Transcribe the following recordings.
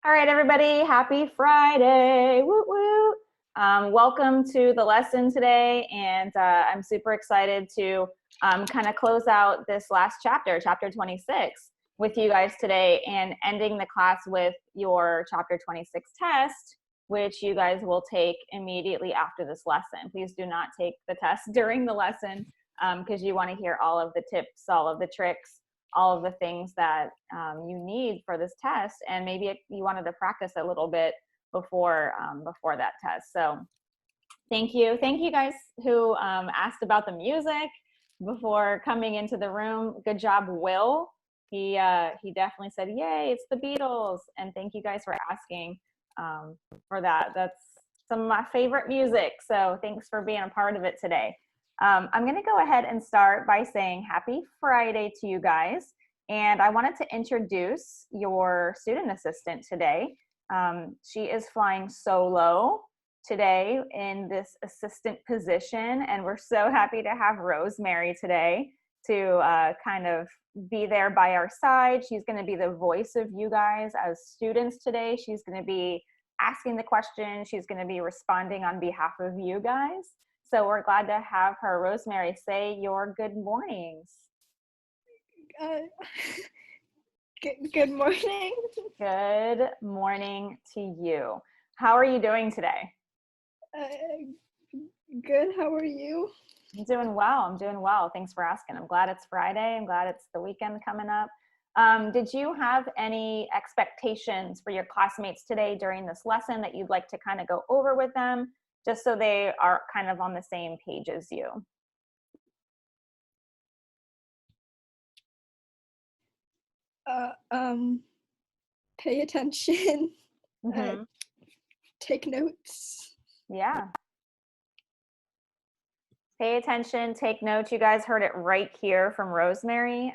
All right, everybody, happy Friday. Woot woot. Welcome to the lesson today, and I'm super excited to kind of close out this last chapter, chapter 26, with you guys today, and ending the class with your chapter 26 test, which you guys will take immediately after this lesson. Please do not take the test during the lesson because you want to hear all of the tips, all of the tricks, all of the things that you need for this test, and maybe you wanted to practice a little bit before that test. So thank you guys who asked about the music before coming into the room. Good job, Will. He definitely said, yay, it's the Beatles. And thank you guys for asking for that. That's some of my favorite music, so thanks for being a part of it today. I'm going to go ahead and start by saying happy Friday to you guys. And I wanted to introduce your student assistant today. She is flying solo today in this assistant position. And we're so happy to have Rosemary today to kind of be there by our side. She's going to be the voice of you guys as students today. She's going to be asking the questions. She's going to be responding on behalf of you guys. So we're glad to have her. Rosemary, say your good mornings. Good morning. Good morning to you. How are you doing today? Good. How are you? I'm doing well. Thanks for asking. I'm glad it's Friday. I'm glad it's the weekend coming up. Did you have any expectations for your classmates today during this lesson that you'd like to kind of go over with them, just so they are kind of on the same page as you? Pay attention. Mm-hmm. Take notes. Yeah. Pay attention, take notes. You guys heard it right here from Rosemary.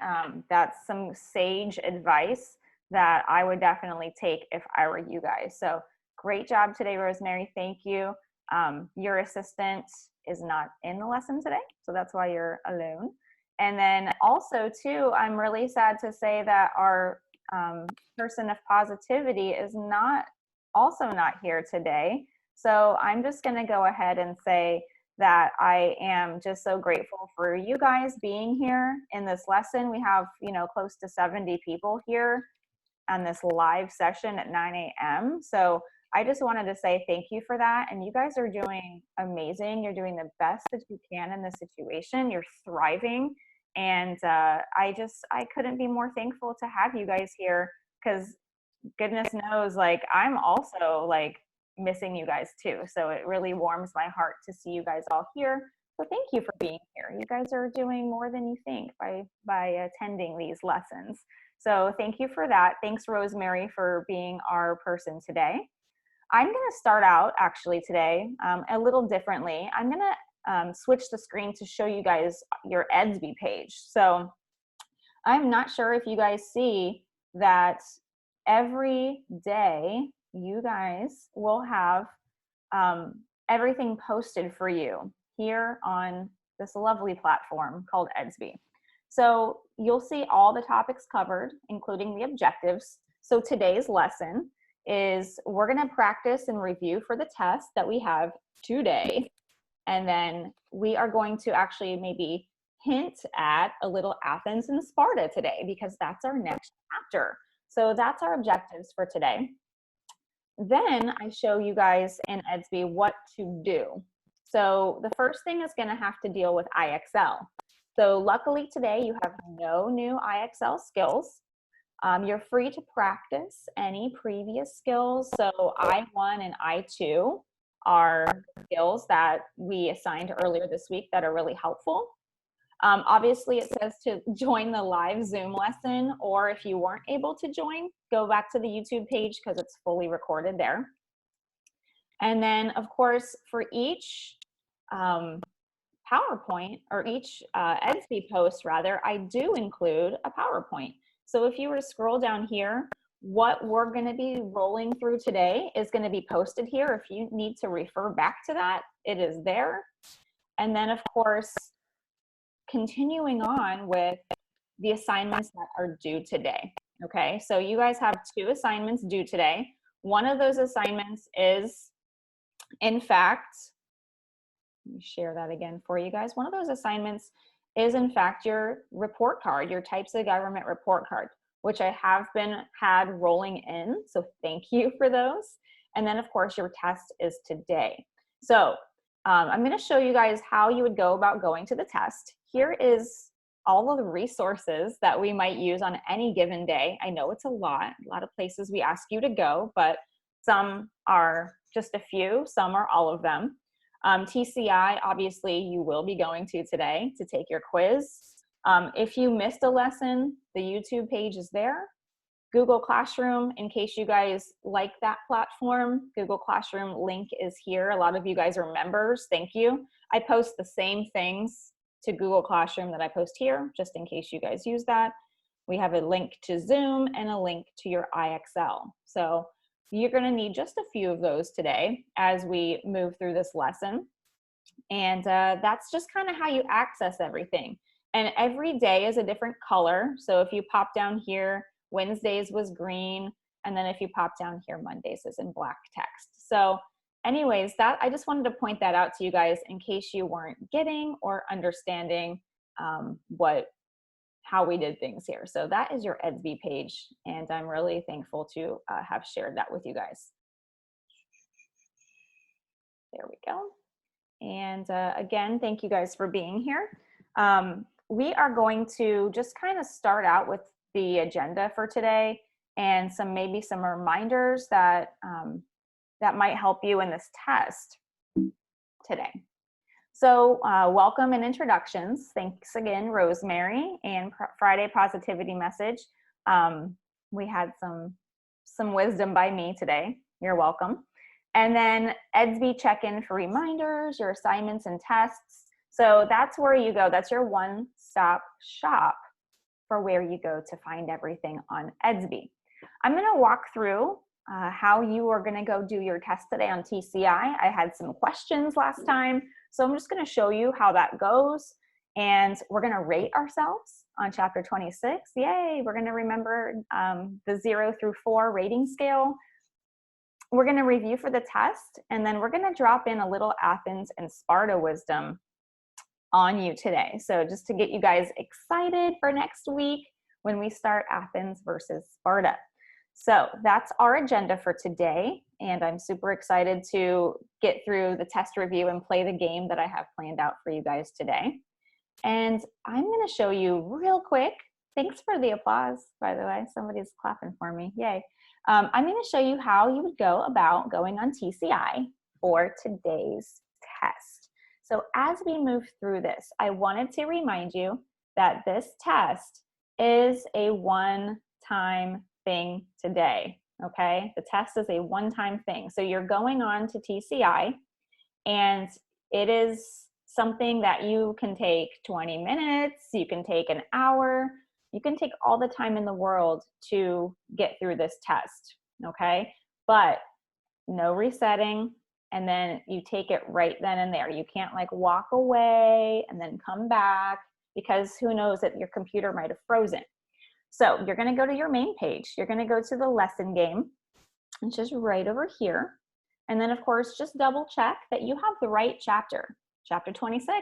That's some sage advice that I would definitely take if I were you guys. So great job today, Rosemary. Thank you. Your assistant is not in the lesson today, so that's why you're alone. And then also too, I'm really sad to say that our person of positivity is also not here today. So I'm just gonna go ahead and say that I am just so grateful for you guys being here in this lesson. We have, close to 70 people here on this live session at 9 a.m. So I just wanted to say thank you for that. And you guys are doing amazing. You're doing the best that you can in this situation. You're thriving. And I couldn't be more thankful to have you guys here, because goodness knows, I'm also missing you guys too. So it really warms my heart to see you guys all here. So thank you for being here. You guys are doing more than you think by attending these lessons. So thank you for that. Thanks, Rosemary, for being our person today. I'm going to start out actually today a little differently. I'm going to switch the screen to show you guys your EDSB page. So I'm not sure if you guys see that every day you guys will have everything posted for you here on this lovely platform called EDSB. So you'll see all the topics covered, including the objectives. So today's lesson is we're going to practice and review for the test that we have today. And then we are going to actually maybe hint at a little Athens and Sparta today, because that's our next chapter. So that's our objectives for today. Then I show you guys in EDSB what to do. So the first thing is going to have to deal with IXL. So luckily today you have no new IXL skills. You're free to practice any previous skills. So I1 and I2 are skills that we assigned earlier this week that are really helpful. Obviously, it says to join the live Zoom lesson, or if you weren't able to join, go back to the YouTube page because it's fully recorded there. And then, of course, for each PowerPoint, or each EDSB post rather, I do include a PowerPoint. So if you were to scroll down here, what we're going to be rolling through today is going to be posted here. If you need to refer back to that, it is there. And then, of course, continuing on with the assignments that are due today. Okay, so you guys have 2 assignments due today. one of those assignments is, in fact, let me share that again for you guys. One of those assignments is, in fact, your report card, your types of government report card, which I have had rolling in. So thank you for those. And then, of course, your test is today. So I'm going to show you guys how you would go about going to the test. Here is all of the resources that we might use on any given day. I know it's a lot of places we ask you to go, but some are just a few, some are all of them. TCI, obviously, you will be going to today to take your quiz. If you missed a lesson, the YouTube page is there. Google Classroom, in case you guys like that platform, Google Classroom link is here. A lot of you guys are members, thank you. I post the same things to Google Classroom that I post here, just in case you guys use that. We have a link to Zoom and a link to your IXL. So you're gonna need just a few of those today as we move through this lesson. And that's just kind of how you access everything. And every day is a different color. So if you pop down here, Wednesdays was green. And then if you pop down here, Mondays is in black text. So anyways, that I just wanted to point that out to you guys in case you weren't getting or understanding how we did things here. So that is your EDSB page. And I'm really thankful to have shared that with you guys. There we go. And again, thank you guys for being here. We are going to just kind of start out with the agenda for today and maybe some reminders that, that might help you in this test today. So welcome and introductions. Thanks again, Rosemary, and Friday Positivity Message. We had some wisdom by me today. You're welcome. And then EDSB check-in for reminders, your assignments and tests. So that's where you go. That's your one-stop shop for where you go to find everything on EDSB. I'm going to walk through how you are going to go do your test today on TCI. I had some questions last time, so I'm just going to show you how that goes. And we're going to rate ourselves on chapter 26. Yay! We're going to remember the 0 through 4 rating scale. We're going to review for the test, and then we're going to drop in a little Athens and Sparta wisdom on you today. So just to get you guys excited for next week when we start Athens versus Sparta. So that's our agenda for today, and I'm super excited to get through the test review and play the game that I have planned out for you guys today. And I'm going to show you real quick. Thanks for the applause, by the way. Somebody's clapping for me. Yay. I'm going to show you how you would go about going on TCI for today's test. So as we move through this, I wanted to remind you that this test is a one-time thing today, okay? The test is a one-time thing. So you're going on to TCI, and it is something that you can take 20 minutes, you can take an hour, you can take all the time in the world to get through this test, okay? But no resetting, and then you take it right then and there. You can't like walk away and then come back, because who knows that your computer might have frozen. So you're gonna go to your main page. You're gonna go to the lesson game, which is right over here. And then of course, just double check that you have the right chapter. Chapter 26,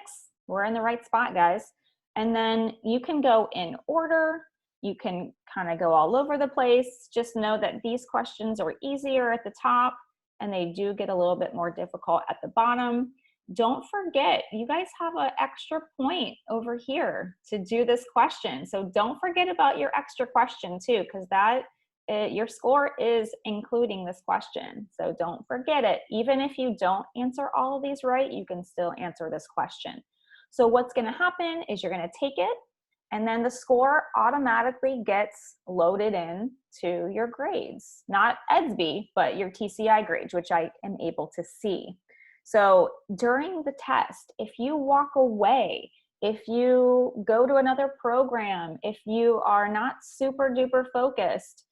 we're in the right spot, guys. And then you can go in order. You can kind of go all over the place. Just know that these questions are easier at the top, and they do get a little bit more difficult at the bottom. Don't forget, you guys have an extra point over here to do this question. So don't forget about your extra question too, because your score is including this question. So don't forget it. Even if you don't answer all of these right, you can still answer this question. So what's going to happen is you're going to take it, and then the score automatically gets loaded in to your grades. Not EDSB, but your TCI grades, which I am able to see. So during the test, if you walk away, if you go to another program, if you are not super duper focused,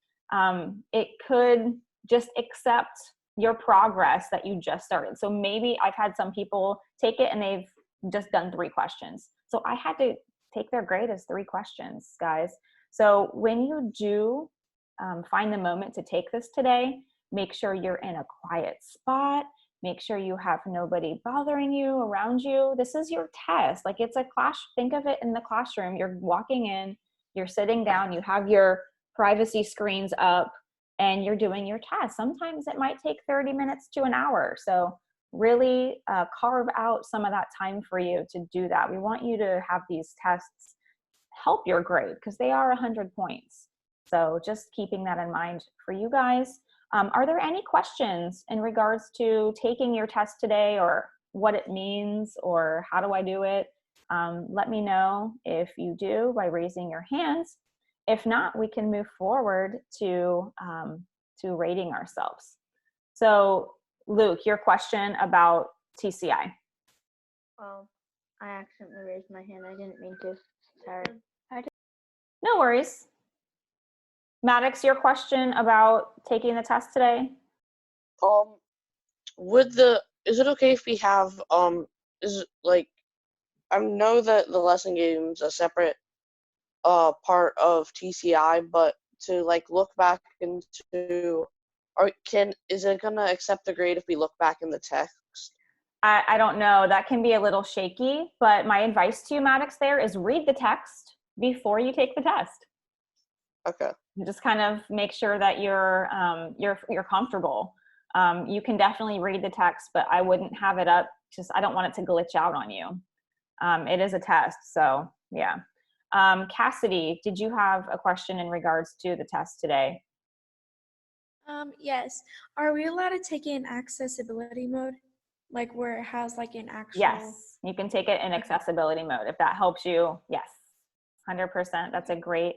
it could just accept your progress that you just started. So maybe I've had some people take it and they've just done 3 questions. So I had to take their grade as 3 questions, guys. So when you do find the moment to take this today, Make sure you're in a quiet spot. Make sure you have nobody bothering you around you. This is your test. Like, it's a class. Think of it in the classroom. You're walking in, you're sitting down, you have your privacy screens up, and you're doing your test. Sometimes it might take 30 minutes to an hour. So really carve out some of that time for you to do that. We want you to have these tests help your grade because they are 100 points. So just keeping that in mind for you guys. Are there any questions in regards to taking your test today, or what it means, or how do I do it? Let me know if you do by raising your hands. If not, we can move forward to rating ourselves. So Luke, your question about TCI. Well, I accidentally raised my hand. I didn't mean to. Sorry. No worries. Maddox, your question about taking the test today? Is it okay if we have, is it like, I know that the lesson game's a separate, part of TCI, but to, like, look back into, is it gonna accept the grade if we look back in the text? I don't know. That can be a little shaky, but my advice to you, Maddox, there is read the text before you take the test. Okay. Just kind of make sure that you're comfortable. You can definitely read the text, but I wouldn't have it up. Just, I don't want it to glitch out on you. It is a test, so yeah. Cassidy, did you have a question in regards to the test today? Yes. Are we allowed to take it in accessibility mode? Like where it has like an actual... Yes, you can take it in accessibility mode if that helps you. Yes, 100%. That's a great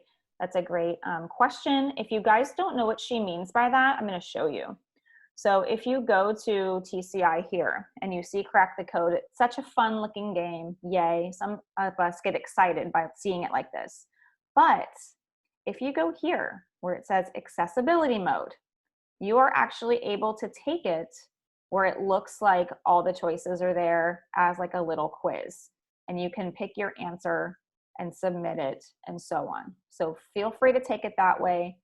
question. If you guys don't know what she means by that, I'm going to show you. So if you go to TCI here and you see Crack the Code, it's such a fun looking game. Yay. Some of us get excited by seeing it like this. But if you go here where it says accessibility mode, you are actually able to take it where it looks like all the choices are there as like a little quiz, and you can pick your answer and submit it and so on. So feel free to take it that way.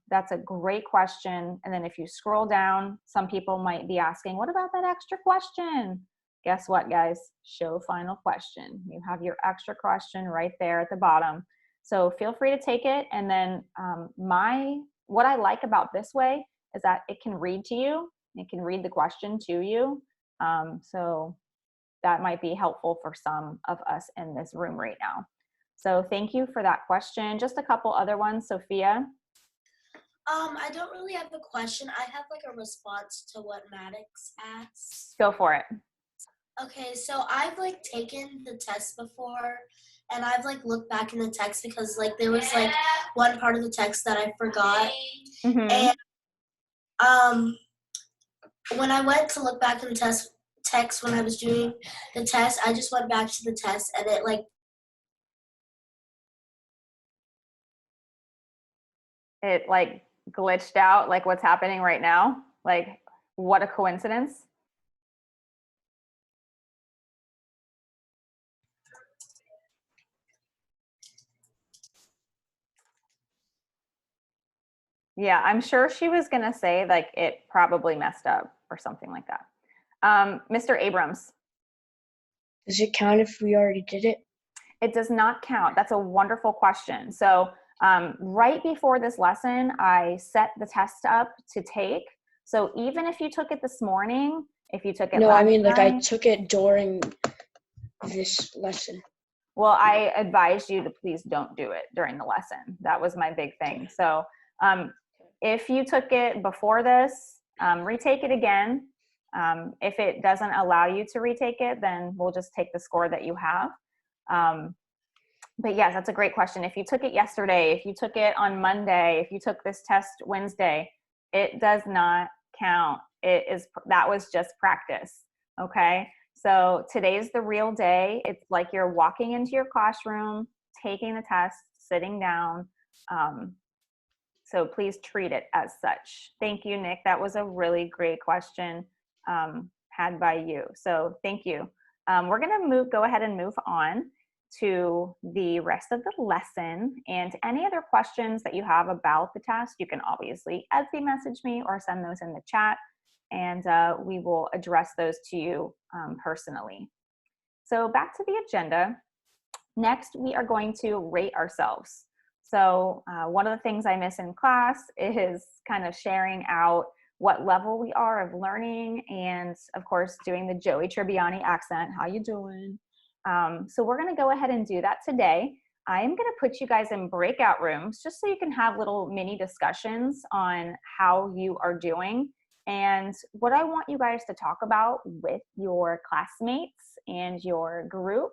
That's a great question. And then if you scroll down, some people might be asking, what about that extra question? Guess what, guys? Show final question. You have your extra question right there at the bottom. So feel free to take it. And then what I like about this way is that it can read to you. It can read the question to you. So that might be helpful for some of us in this room right now. So thank you for that question. Just a couple other ones, Sophia. I don't really have a question. I have like a response to what Maddox asked. Go for it. Okay, so I've like taken the test before, and I've like looked back in the text because like there was like one part of the text that I forgot. Mm-hmm. And when I went to look back in the text when I was doing the test, I just went back to the test, and it like glitched out, like what's happening right now. Like, what a coincidence. Yeah, I'm sure she was gonna say like it probably messed up or something like that. Mr. Abrams. Does it count if we already did it? It does not count. That's a wonderful question. So right before this lesson, I set the test up to take. So even if you took it this morning, if you took it No, last I mean like night, I took it during this lesson. well, I advised you to please don't do it during the lesson. That was my big thing. So if you took it before this, retake it again. If it doesn't allow you to retake it, then we'll just take the score that you have. But yes, that's a great question. If you took it yesterday, if you took it on Monday, if you took this test Wednesday, it does not count. That was just practice. Okay. So today's the real day. It's like you're walking into your classroom, taking the test, sitting down. So please treat it as such. Thank you, Nick. That was a really great question had by you. So thank you. We're going to go ahead and move on. to the rest of the lesson. And any other questions that you have about the test, you can obviously Etsy message me or send those in the chat, and we will address those to you personally. So back to the agenda. Next, we are going to rate ourselves. So one of the things I miss in class is kind of sharing out what level we are of learning, and of course doing the Joey Tribbiani accent. How you doing? So we're going to go ahead and do that today. I am going to put you guys in breakout rooms just so you can have little mini discussions on how you are doing. And what I want you guys to talk about with your classmates and your group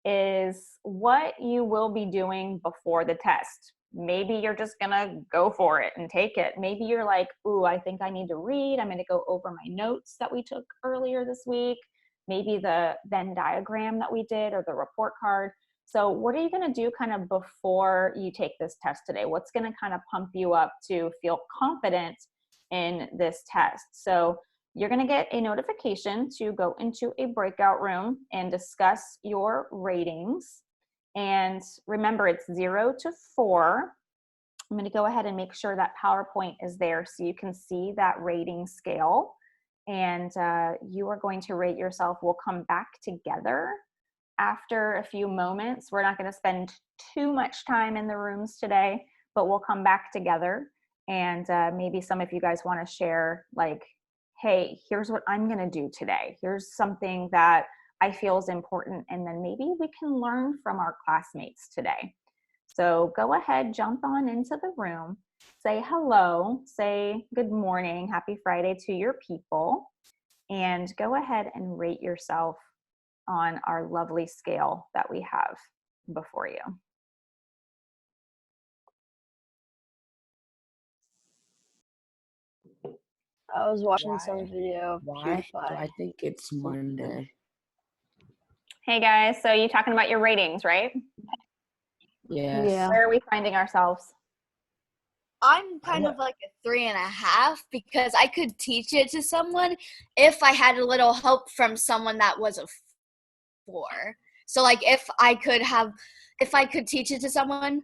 is what you will be doing before the test. Maybe you're just gonna go for it and take it. Maybe you're like, ooh, I think I need to read. I'm gonna go over my notes that we took earlier this week. Maybe the Venn diagram that we did or the report card. So what are you gonna do kind of before you take this test today? What's gonna kind of pump you up to feel confident in this test? So you're going to get a notification to go into a breakout room and discuss your ratings. And remember, it's 0 to 4. I'm going to go ahead and make sure that PowerPoint is there so you can see that rating scale. And you are going to rate yourself. We'll come back together after a few moments. We're not going to spend too much time in the rooms today, but we'll come back together. And maybe some of you guys want to share, like, hey, here's what I'm going to do today. Here's something that I feel is important. And then maybe we can learn from our classmates today. So go ahead, jump on into the room, say hello, say good morning, happy Friday to your people, and go ahead and rate yourself on our lovely scale that we have before you. I was watching some video of Why do PewDiePie. I think it's Monday? Hey guys, so you talking about your ratings, right? Yes. Yeah. Where are we finding ourselves? I'm kind of like a 3.5 because I could teach it to someone if I had a little help from someone that was a 4. So like if I could teach it to someone,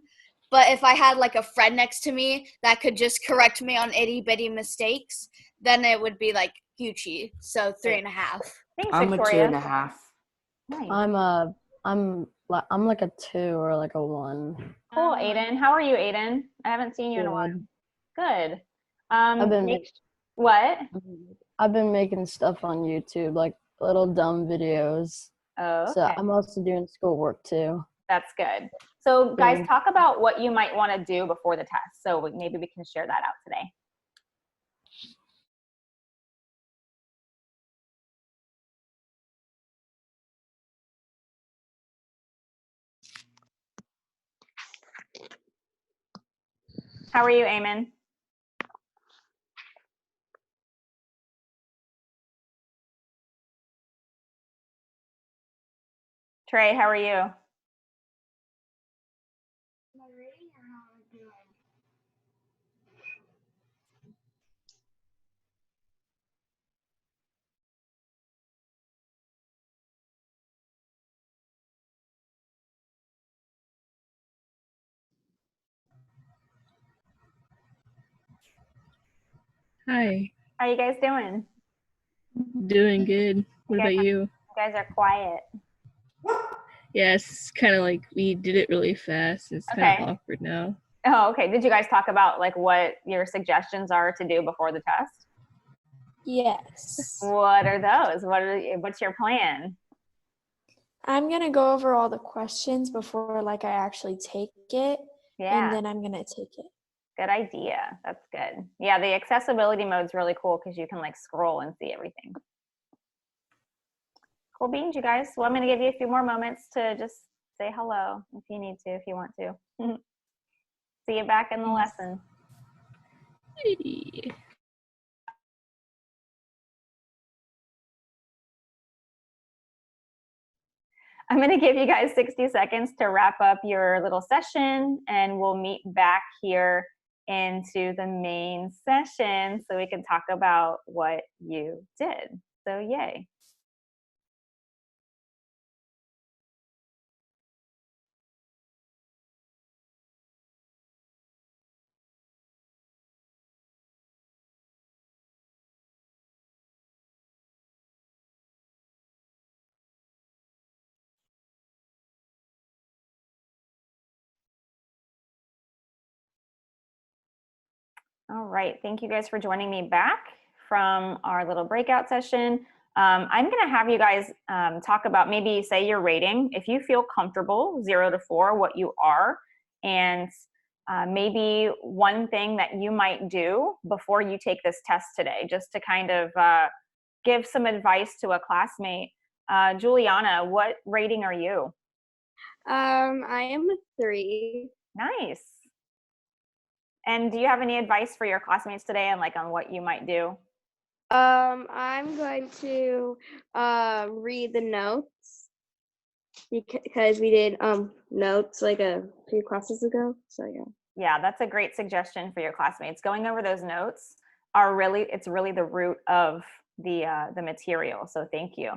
but if I had like a friend next to me that could just correct me on itty bitty mistakes, then it would be like Gucci. So 3.5. Thanks, I'm Victoria. a 2.5. Nice. I'm like a 2 or like a 1. Cool, Aiden. How are you, Aiden? I haven't seen you in a while. Good. What? I've been making stuff on YouTube, like little dumb videos. Oh, okay. So I'm also doing schoolwork too. That's good. So guys, talk about what you might want to do before the test. So maybe we can share that out today. How are you, Eamon? Trey, how are you? Hi. How are you guys doing? Doing good. What about you? You guys are quiet. Yes, it's kind of like we did it really fast. It's kind of awkward now. Oh, okay. Did you guys talk about like what your suggestions are to do before the test? Yes. What are those? What's your plan? I'm going to go over all the questions before like I actually take it. Yeah. And then I'm going to take it. Good idea. That's good. Yeah, the accessibility mode is really cool because you can like scroll and see everything. Cool beans, you guys. Well, I'm going to give you a few more moments to just say hello if you need to, if you want to. See you back in the lesson. Hey. I'm going to give you guys 60 seconds to wrap up your little session, and we'll meet back here into the main session so we can talk about what you did. So yay. All right, thank you guys for joining me back from our little breakout session. I'm gonna have you guys talk about, maybe say your rating, if you feel comfortable, 0 to 4, what you are, and maybe one thing that you might do before you take this test today, just to kind of give some advice to a classmate. Juliana, what rating are you? I am a 3. Nice. And do you have any advice for your classmates today and like on what you might do? I'm going to read the notes because we did notes like a few classes ago. So yeah. Yeah, that's a great suggestion for your classmates. Going over those notes are really, it's really the root of the material. So thank you.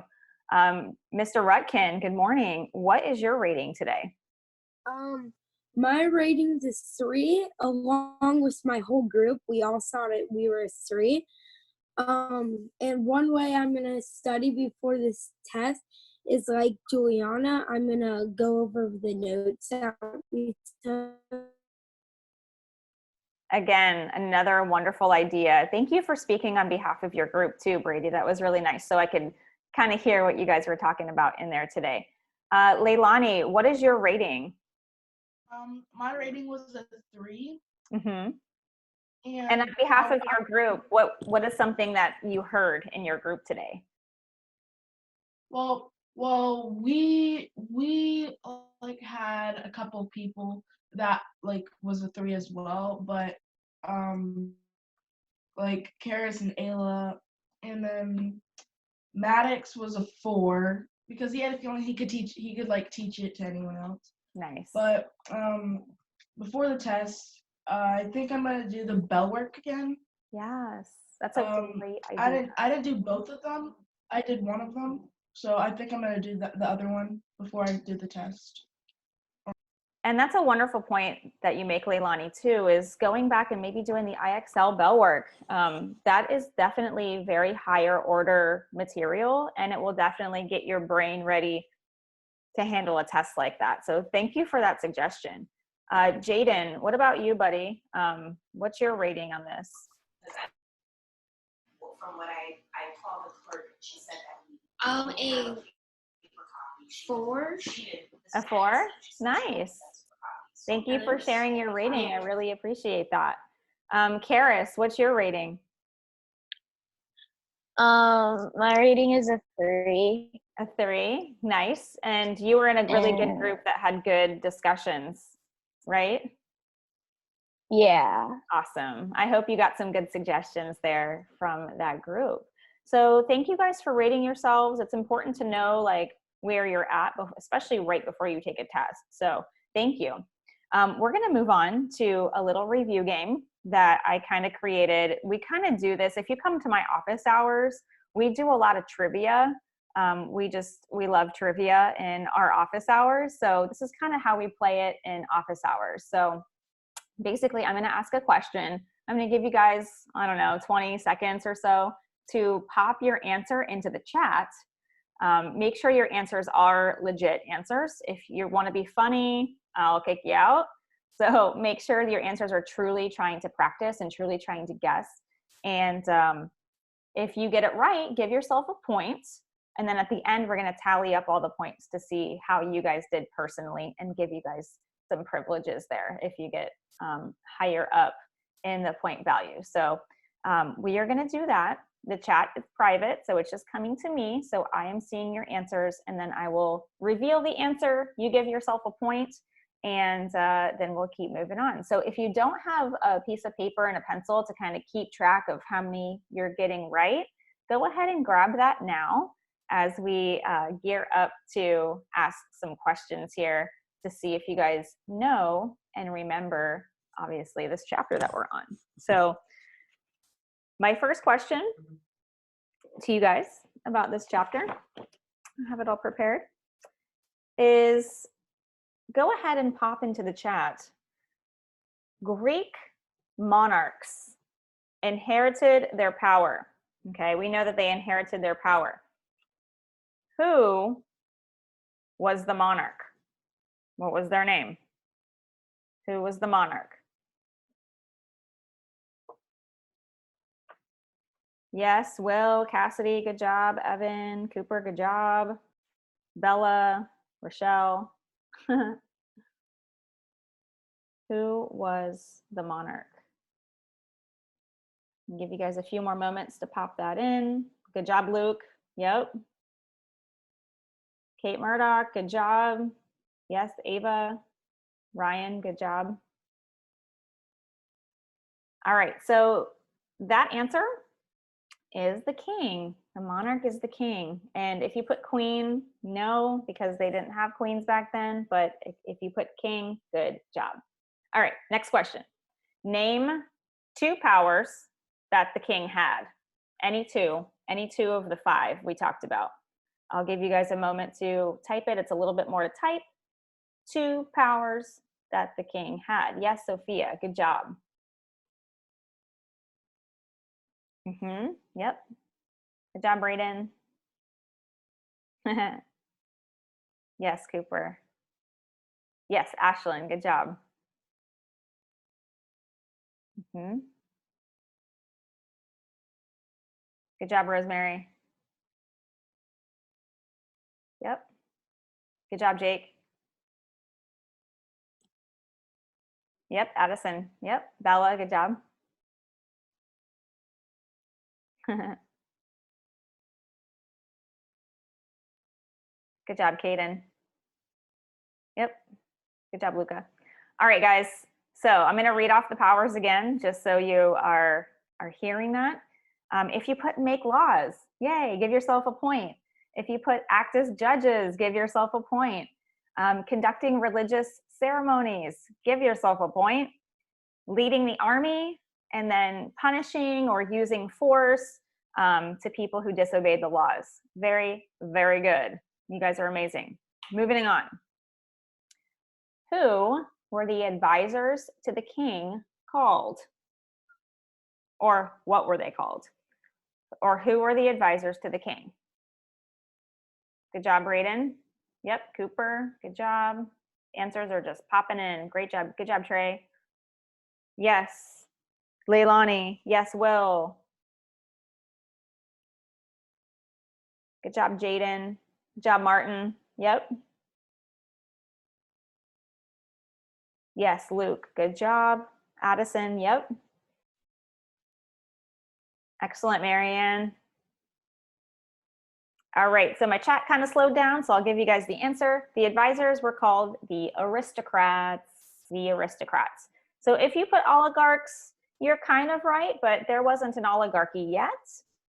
Mr. Rutkin, good morning. What is your rating today? My rating is 3, along with my whole group. We all thought we were a 3. And one way I'm gonna study before this test is like Juliana. I'm gonna go over the notes that we took. Again, another wonderful idea. Thank you for speaking on behalf of your group too, Brady. That was really nice. So I could kind of hear what you guys were talking about in there today. Leilani, what is your rating? My rating was a 3. Mm-hmm. And on behalf of our group, what is something that you heard in your group today? Well, we like had a couple people that like was a 3 as well, but like Karis and Ayla, and then Maddox was a 4 because he had a feeling he could like teach it to anyone else. Nice. But before the test, I think I'm gonna do the bell work again. Yes, that's a great idea. I didn't do both of them. I did one of them, so I think I'm gonna do the other one before I do the test. And that's a wonderful point that you make, Leilani, too, is going back and maybe doing the IXL bell work. That is definitely very higher order material, and it will definitely get your brain ready to handle a test like that. So thank you for that suggestion. Jaden, what about you, buddy? What's your rating on this? From what I called the clerk, she said that a 4. A 4? Nice. Thank you for sharing your rating. I really appreciate that. Karis, what's your rating? My rating is a 3. A 3, nice. And you were in a really good group that had good discussions, right? Yeah. Awesome. I hope you got some good suggestions there from that group. So thank you guys for rating yourselves. It's important to know like where you're at, especially right before you take a test. So thank you. We're going to move on to a little review game that I kind of created. We kind of do this. If you come to my office hours, we do a lot of trivia. We love trivia in our office hours. So this is kind of how we play it in office hours. So basically, I'm going to ask a question. I'm going to give you guys, I don't know, 20 seconds or so to pop your answer into the chat. Make sure your answers are legit answers. If you want to be funny, I'll kick you out. So make sure your answers are truly trying to practice and truly trying to guess. And if you get it right, give yourself a point. And then at the end, we're going to tally up all the points to see how you guys did personally and give you guys some privileges there if you get higher up in the point value. So we are going to do that. The chat is private, so it's just coming to me. So I am seeing your answers, and then I will reveal the answer. You give yourself a point, and then we'll keep moving on. So if you don't have a piece of paper and a pencil to kind of keep track of how many you're getting right, go ahead and grab that now as we gear up to ask some questions here to see if you guys know and remember, obviously, this chapter that we're on. So my first question to you guys about this chapter, I have it all prepared, is go ahead and pop into the chat. Greek monarchs inherited their power. Okay, we know that they inherited their power. Who was the monarch? What was their name? Who was the monarch? Yes, Will, Cassidy, good job. Evan, Cooper, good job. Bella, Rochelle. Who was the monarch? I'll give you guys a few more moments to pop that in. Good job, Luke. Yep. Kate Murdoch, good job. Yes, Ava. Ryan, good job. All right, so that answer is the king. The monarch is the king. And if you put queen, no, because they didn't have queens back then. But if you put king, good job. All right, next question. Name 2 powers that the king had. Any two of the 5 we talked about. I'll give you guys a moment to type it. It's a little bit more to type. 2 powers that the king had. Yes, Sophia, good job. Yep. Good job, Brayden. Yes, Cooper. Yes, Ashlyn, good job. Good job, Rosemary. Yep. Good job, Jake. Yep, Addison. Yep. Bella, good job. Good job, Kaden. Yep. Good job, Luca. All right, guys. So I'm going to read off the powers again, just so you are hearing that. If you put make laws, yay, give yourself a point. If you put act as judges, give yourself a point. Conducting religious ceremonies, give yourself a point. Leading the army, and then punishing or using force to people who disobeyed the laws. Very, very good. You guys are amazing. Moving on. Who were the advisors to the king called? Or what were they called? Or who were the advisors to the king? Good job, Brayden. Yep, Cooper, good job. Answers are just popping in. Great job. Good job, Trey. Yes. Leilani. Yes, Will. Good job, Jaden. Good job, Martin. Yep. Yes, Luke. Good job. Addison. Yep. Excellent, Marianne. All right, so my chat kind of slowed down, so I'll give you guys the answer. The advisors were called the aristocrats. The aristocrats. So if you put oligarchs, you're kind of right, but there wasn't an oligarchy yet.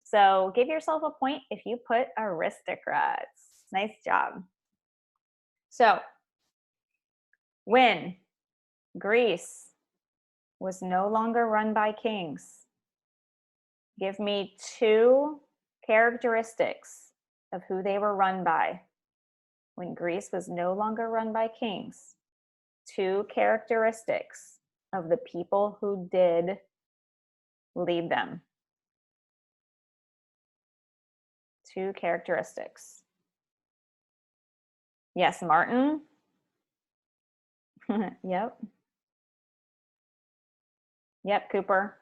So give yourself a point if you put aristocrats. Nice job. So when Greece was no longer run by kings, give me 2 characteristics of who they were run by. When Greece was no longer run by kings, 2 characteristics of the people who did lead them. 2 characteristics. Yes, Martin. Yep. Yep, Cooper.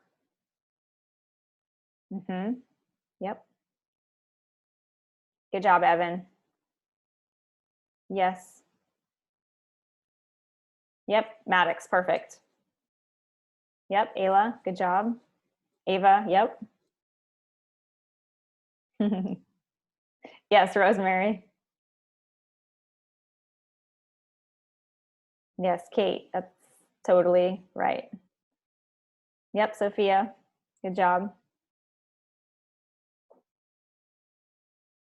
Yep. Good job, Evan. Yes. Yep, Maddox, perfect. Yep, Ayla, good job. Ava, yep. Yes, Rosemary. Yes, Kate, that's totally right. Yep, Sophia, good job.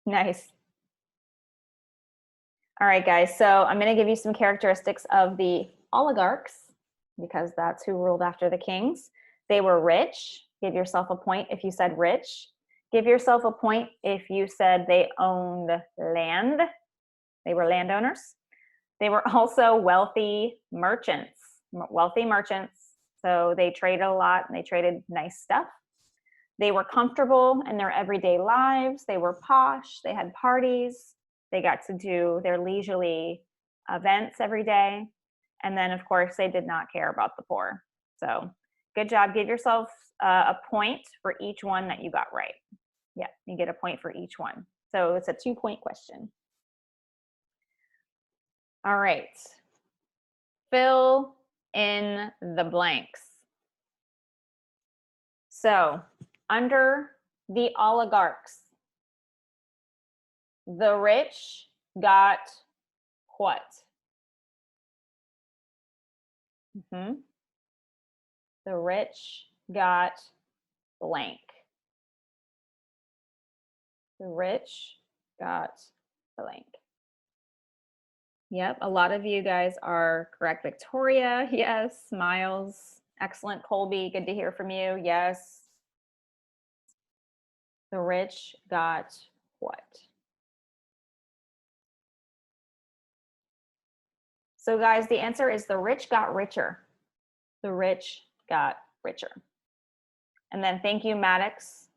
Nice. All right, guys, so I'm going to give you some characteristics of the oligarchs because that's who ruled after the kings. They were rich. Give yourself a point if you said rich. Give yourself a point if you said they owned land. They were landowners. They were also wealthy merchants. So they traded a lot and they traded nice stuff. They were comfortable in their everyday lives. They were posh. They had parties. They got to do their leisurely events every day. And then, of course, they did not care about the poor. So Good job. Give yourself a point for each one that you got right. Yeah, you get a point for each one. So it's a 2-point question. All right. Fill in the blanks. So under the oligarchs, the rich got what? The rich got blank. The rich got blank. Yep, a lot of you guys are correct. Victoria, yes. Miles, excellent. Colby, good to hear from you. Yes. The rich got what? So guys, the answer is the rich got richer. The rich got richer. And then thank you, Maddox,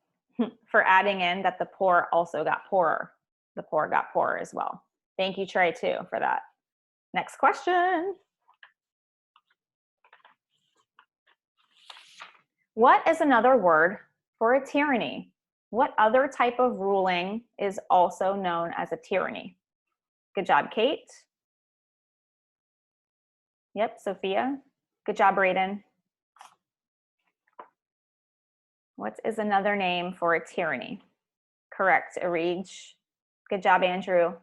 for adding in that the poor also got poorer. The poor got poorer as well. Thank you, Trey, too, for that. Next question. What is another word for a tyranny? What other type of ruling is also known as a tyranny? Good job, Kate. Yep, Sophia. Good job, Brayden. What is another name for a tyranny? Correct, Arij. Good job, Andrew.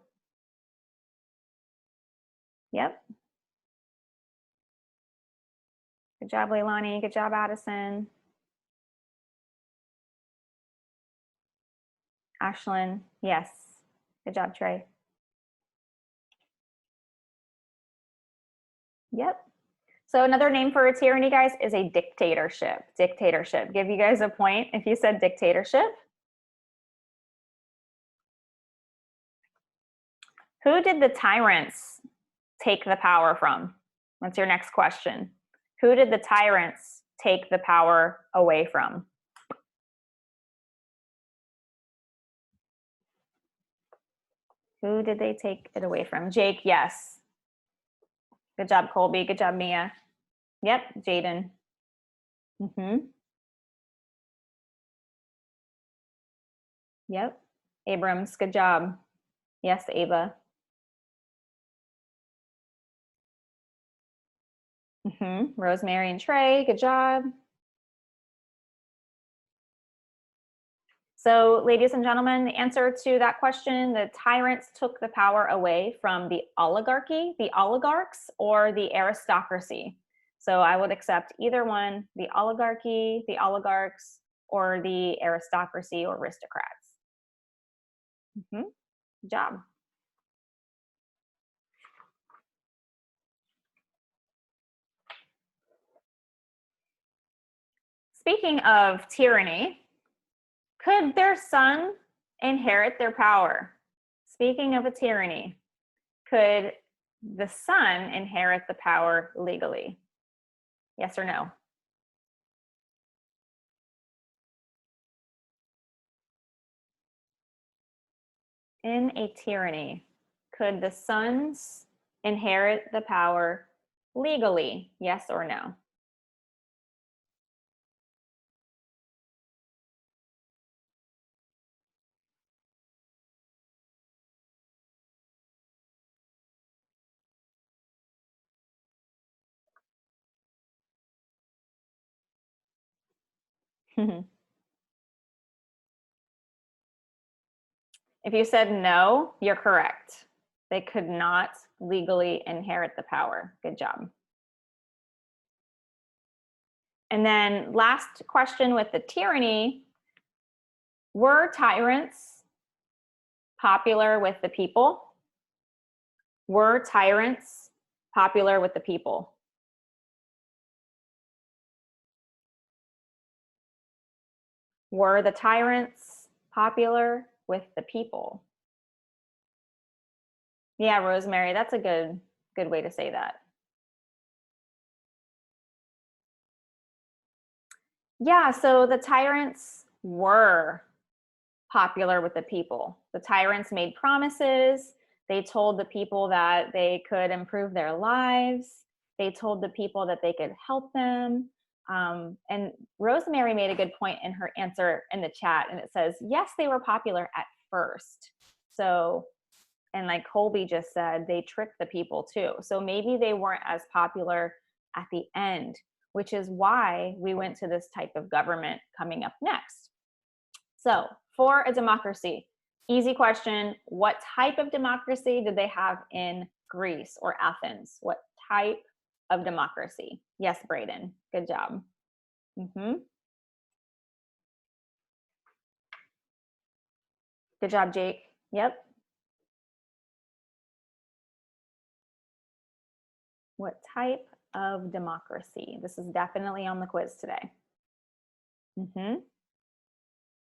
Yep. Good job, Leilani. Good job, Addison. Ashlyn, yes. Good job, Trey. Yep. So another name for a tyranny, guys, is a dictatorship. Dictatorship. Give you guys a point if you said dictatorship. Who did the tyrants take the power from? What's your next question? Who did the tyrants take the power away from? Who did they take it away from? Jake, yes. Good job, Colby. Good job, Mia. Yep, Jaden. Yep. Abrams, good job. Yes, Ava. Rosemary and Trey, good job. So, ladies and gentlemen, the answer to that question, the tyrants took the power away from the oligarchy, the oligarchs, or the aristocracy. So I would accept either one, the oligarchy, the oligarchs, or the aristocracy or aristocrats. Good job. Speaking of tyranny, could their son inherit their power? Speaking of a tyranny, could the son inherit the power legally? Yes or no? In a tyranny, could the sons inherit the power legally? Yes or no? If you said no, you're correct. They could not legally inherit the power. Good job. And then last question with the tyranny, were tyrants popular with the people? Were tyrants popular with the people? Were the tyrants popular with the people? Yeah, Rosemary, that's a good way to say that. Yeah, so the tyrants were popular with the people. The tyrants made promises. They told the people that they could improve their lives. They told the people that they could help them. And Rosemary made a good point in her answer in the chat, and it says, yes, they were popular at first. So, and like Colby just said, they tricked the people too. So maybe they weren't as popular at the end, which is why we went to this type of government coming up next. So for a democracy, easy question, what type of democracy did they have in Greece or Athens? What type of democracy? Yes, Brayden, good job. Good job, Jake. Yep. What type of democracy? This is definitely on the quiz today.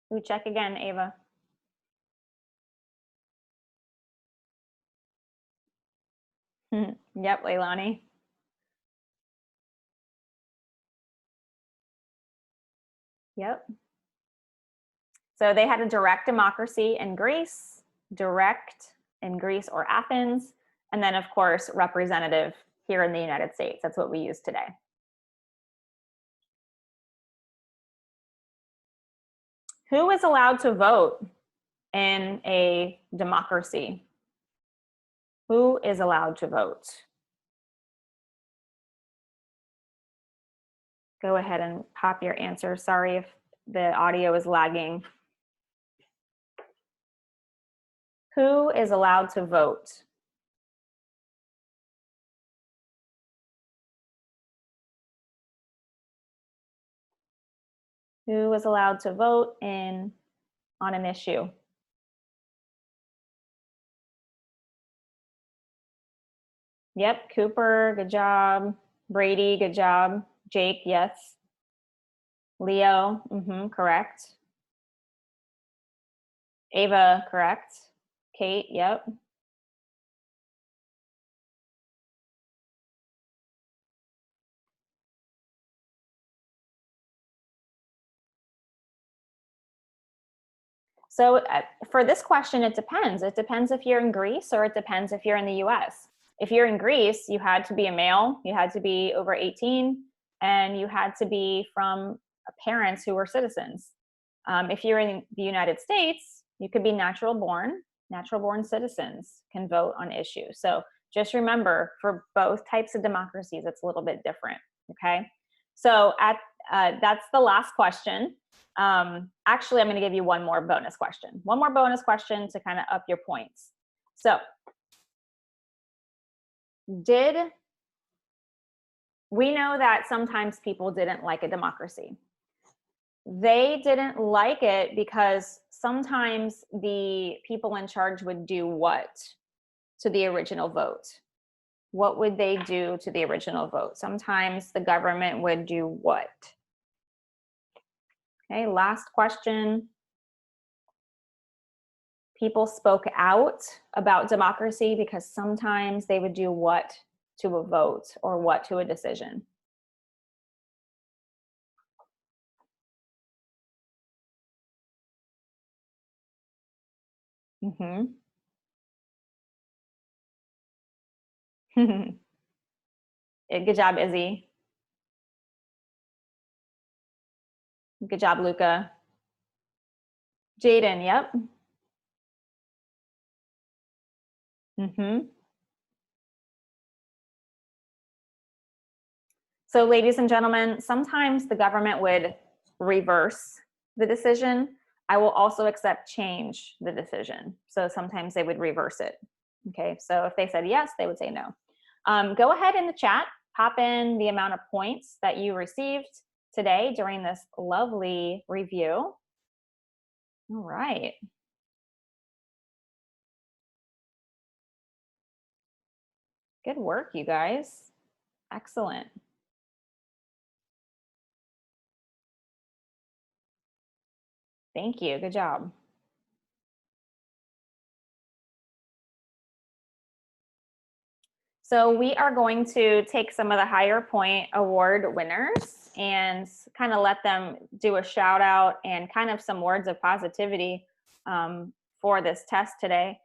We check again, Ava. Yep, Leilani. Yep. So they had a direct democracy in Greece, direct in Greece or Athens, and then of course representative here in the United States. That's what we use today. Who is allowed to vote in a democracy? Who is allowed to vote? Go ahead and pop your answer. Sorry if the audio is lagging. Who is allowed to vote? Who is allowed to vote on an issue? Yep, Cooper, good job. Brady, good job. Jake, yes. Leo, correct. Ava, correct. Kate, yep. So for this question, it depends. It depends if you're in Greece or it depends if you're in the US. If you're in Greece, you had to be a male, you had to be over 18, and you had to be from parents who were citizens. If you're in the United States, you could be natural born citizens can vote on issues. So just remember, for both types of democracies, it's a little bit different, okay? So that's the last question. Actually, I'm going to give you one more bonus question. One more bonus question to kind of up your points. So, we know that sometimes people didn't like a democracy. They didn't like it because sometimes the people in charge would do what to the original vote? What would they do to the original vote? Sometimes the government would do what? Okay, last question. People spoke out about democracy because sometimes they would do what to a vote or what to a decision? Good job, Izzy. Good job, Luca. Jaden, yep. So ladies and gentlemen, sometimes the government would reverse the decision. I will also accept change the decision. So sometimes they would reverse it. Okay, so if they said yes, they would say no. Go ahead in the chat, pop in the amount of points that you received today during this lovely review. All right. Good work, you guys. Excellent. Thank you. Good job. So we are going to take some of the higher point award winners and kind of let them do a shout out and kind of some words of positivity for this test today.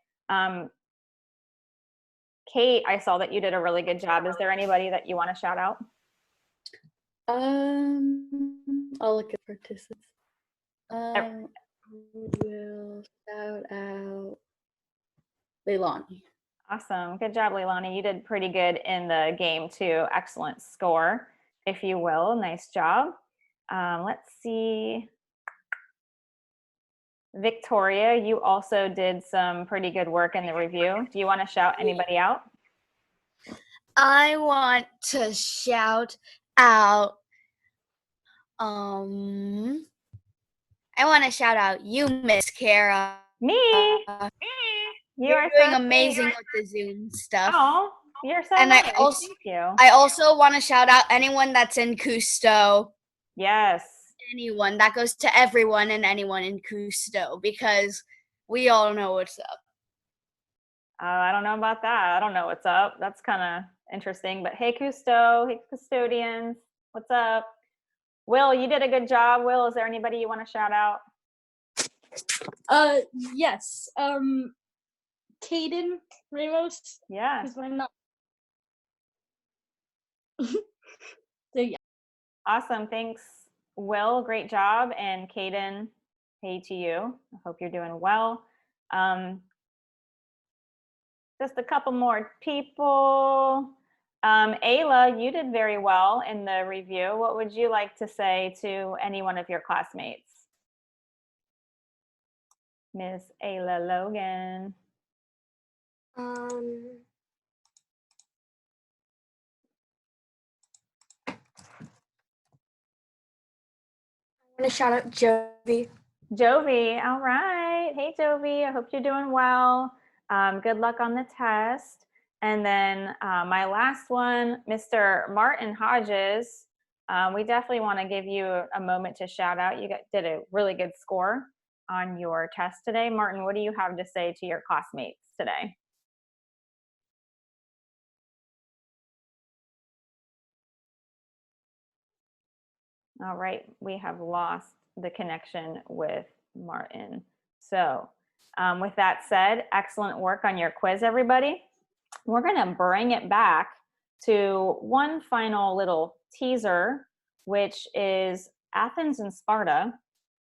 Kate, I saw that you did a really good job. Is there anybody that you want to shout out? I'll look at participants. We'll shout out Leilani. Awesome. Good job, Leilani. You did pretty good in the game too. Excellent score, if you will. Nice job. Let's see. Victoria, you also did some pretty good work in the review. Do you want to shout anybody out? I want to shout out you, Miss Kara. Me? You're are doing so amazing sweet. with the Zoom stuff. Oh, you're so and nice. Thank you. I also want to shout out anyone that's in Cousteau. Yes. Anyone. That goes to everyone and anyone in Cousteau because we all know what's up. I don't know about that. I don't know what's up. That's kind of interesting. But hey, Cousteau, hey, custodians, what's up? Will, you did a good job. Will, is there anybody you want to shout out? Yes. Caden Ramos. Yeah. Because why not? So yeah. Awesome. Thanks, Will. Great job. And Caden, hey to you. I hope you're doing well. Just a couple more people. Ayla, you did very well in the review. What would you like to say to any one of your classmates? Miss Ayla Logan. I want to shout out Jovi. Jovi, all right. Hey, Jovi, I hope you're doing well. Good luck on the test. And then my last one, Mr. Martin Hodges. We definitely want to give you a moment to shout out. You did a really good score on your test today. Martin, what do you have to say to your classmates today? All right, we have lost the connection with Martin. So with that said, excellent work on your quiz, everybody. We're gonna bring it back to one final little teaser, which is Athens and Sparta.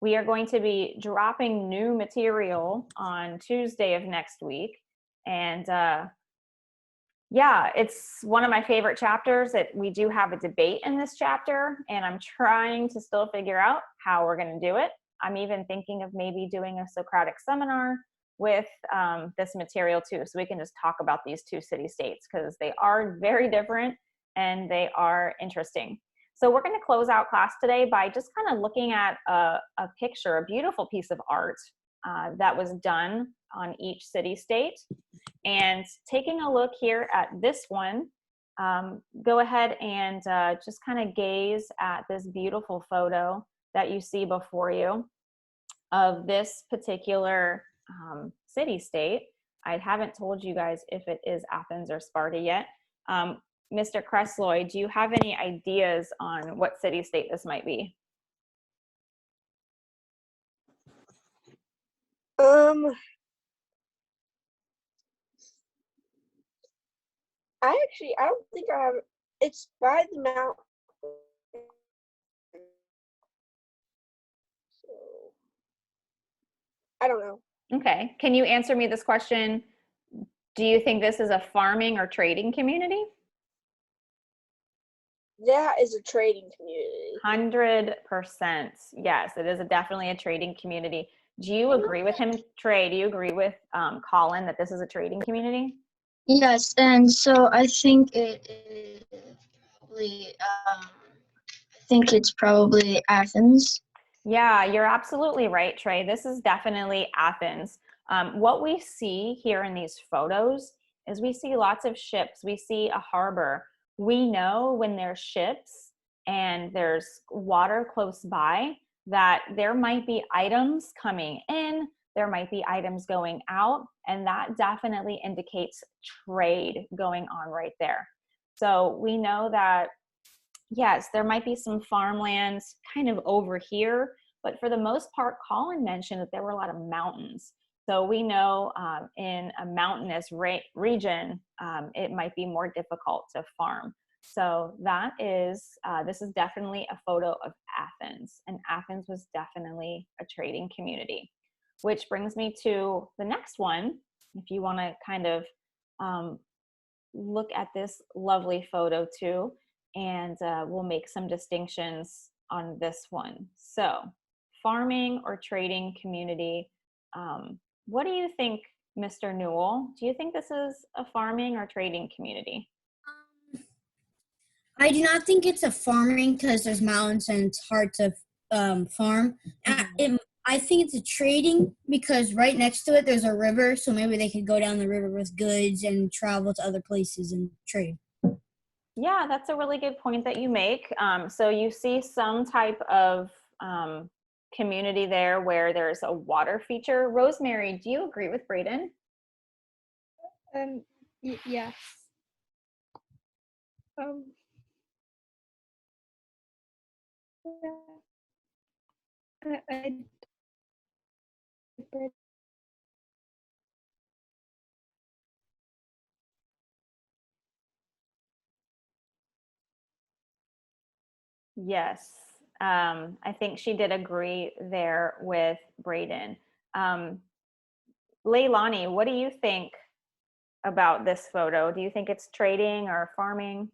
We are going to be dropping new material on Tuesday of next week. And yeah, it's one of my favorite chapters. That we do have a debate in this chapter, and I'm trying to still figure out how we're going to do it. I'm even thinking of maybe doing a Socratic seminar with this material too, so we can just talk about these two city-states because they are very different and they are interesting. So we're going to close out class today by just kind of looking at a picture, a beautiful piece of art that was done on each city-state. And taking a look here at this one, go ahead and just kind of gaze at this beautiful photo that you see before you of this particular city-state. I haven't told you guys if it is Athens or Sparta yet. Mr. Kresloy, do you have any ideas on what city-state this might be? I don't think I have. It's by the mountain. So, I don't know. Okay, can you answer me this question? Do you think this is a farming or trading community? That is a trading community. 100%. Yes, it is definitely a trading community. Do you agree with him, Trey? Do you agree with Colin that this is a trading community? Yes, and so I think it is probably, it's probably Athens. Yeah, you're absolutely right, Trey. This is definitely Athens. What we see here in these photos is we see lots of ships. We see a harbor. We know when there's ships and there's water close by that there might be items coming in, there might be items going out, and that definitely indicates trade going on right there. So we know that, yes, there might be some farmlands kind of over here, but for the most part, Colin mentioned that there were a lot of mountains. So we know in a mountainous region, it might be more difficult to farm. So that is, this is definitely a photo of Athens, and Athens was definitely a trading community, which brings me to the next one. If you want to kind of look at this lovely photo too, and we'll make some distinctions on this one. So farming or trading community, what do you think, Mr. Newell? Do you think this is a farming or trading community? I do not think it's a farming because there's mountains and it's hard to farm. I think it's a trading because right next to it there's a river, so maybe they could go down the river with goods and travel to other places and trade. Yeah, that's a really good point that you make. So you see some type of community there where there's a water feature. Rosemary, do you agree with Braden? Yes. Yes, I think she did agree there with Braden. Leilani, what do you think about this photo? Do you think it's trading or farming?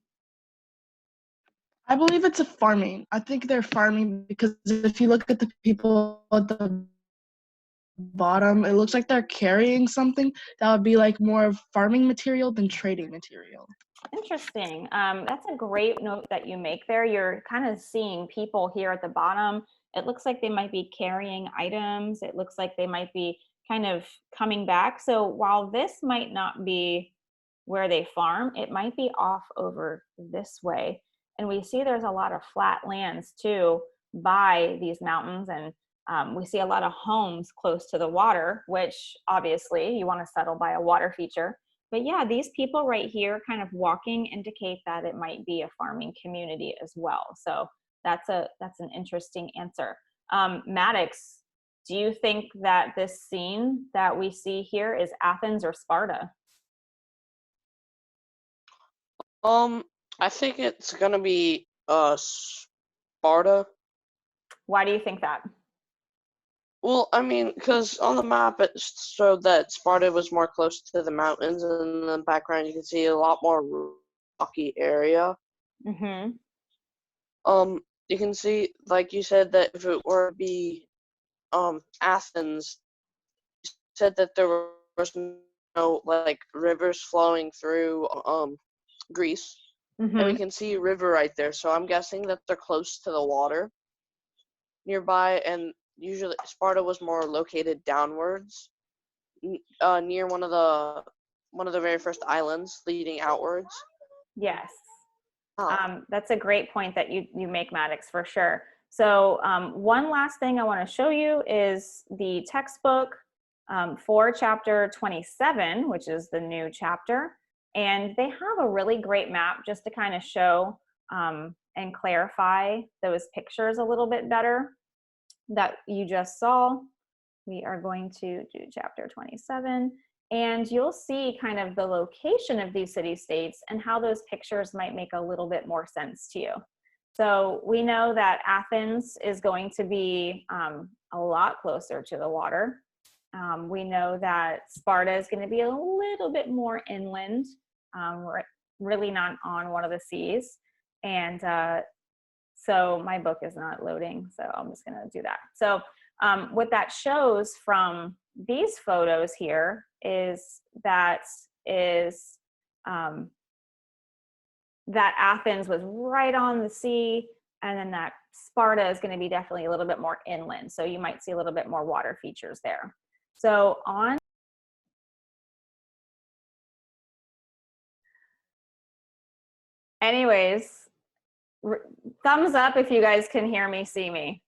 I believe it's a farming. I think they're farming because if you look at the people at the bottom, it looks like they're carrying something that would be like more of farming material than trading material. Interesting. That's a great note that you make there. You're kind of seeing people here at the bottom. It looks like they might be carrying items. It looks like they might be kind of coming back. So while this might not be where they farm, it might be off over this way. And we see there's a lot of flat lands too by these mountains, and we see a lot of homes close to the water, which obviously you want to settle by a water feature. But yeah, these people right here kind of walking indicate that it might be a farming community as well. So that's an interesting answer. Maddox, do you think that this scene that we see here is Athens or Sparta? I think it's gonna be Sparta. Why do you think that? Well, I mean, because on the map it showed that Sparta was more close to the mountains, and in the background you can see a lot more rocky area. Mm-hmm. You can see, like you said, that if it were to be Athens, you said that there was no like rivers flowing through Greece, and we Mm-hmm. can see a river right there. So I'm guessing that they're close to the water nearby, and usually Sparta was more located downwards, near one of the very first islands leading outwards. Yes. That's a great point that you make, Maddox, for sure. So one last thing I want to show you is the textbook for chapter 27, which is the new chapter. And they have a really great map just to kind of show and clarify those pictures a little bit better that you just saw. We are going to do chapter 27, and you'll see kind of the location of these city-states and how those pictures might make a little bit more sense to you. So we know that Athens is going to be a lot closer to the water. We know that Sparta is going to be a little bit more inland. We're really not on one of the seas. And so my book is not loading, so I'm just going to do that. So what that shows from these photos here is that Athens was right on the sea, and then that Sparta is going to be definitely a little bit more inland. So you might see a little bit more water features there. So on. Anyways, thumbs up if you guys can hear me, see me.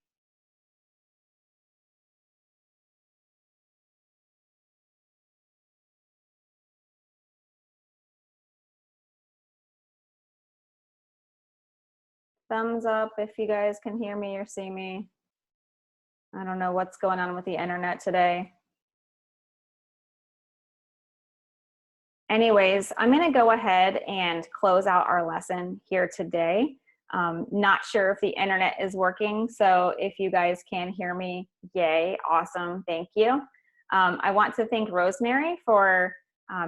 Thumbs up if you guys can hear me or see me. I don't know what's going on with the internet today. Anyways, I'm going to go ahead and close out our lesson here today. Not sure if the internet is working, so if you guys can hear me, yay, awesome, thank you. I want to thank Rosemary for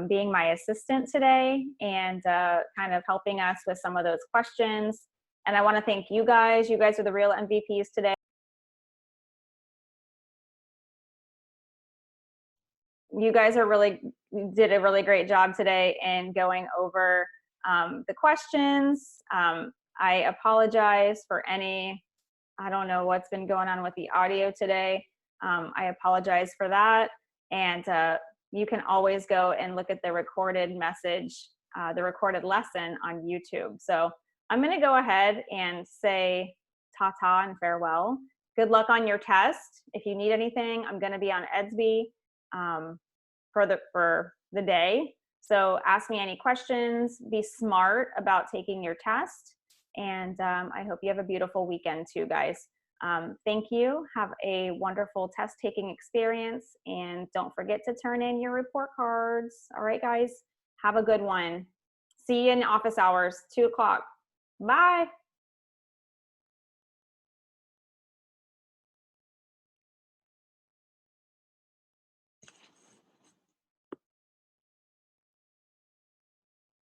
being my assistant today and kind of helping us with some of those questions. And I want to thank you guys. You guys are the real MVPs today. You guys did a really great job today in going over the questions. I apologize for I don't know what's been going on with the audio today. I apologize for that. And you can always go and look at the recorded message, the recorded lesson on YouTube. So I'm going to go ahead and say ta-ta and farewell. Good luck on your test. If you need anything, I'm going to be on Edsby for the day. So ask me any questions. Be smart about taking your test. And I hope you have a beautiful weekend too, guys. Thank you. Have a wonderful test taking experience. And don't forget to turn in your report cards. All right, guys. Have a good one. See you in office hours, 2 o'clock. Bye.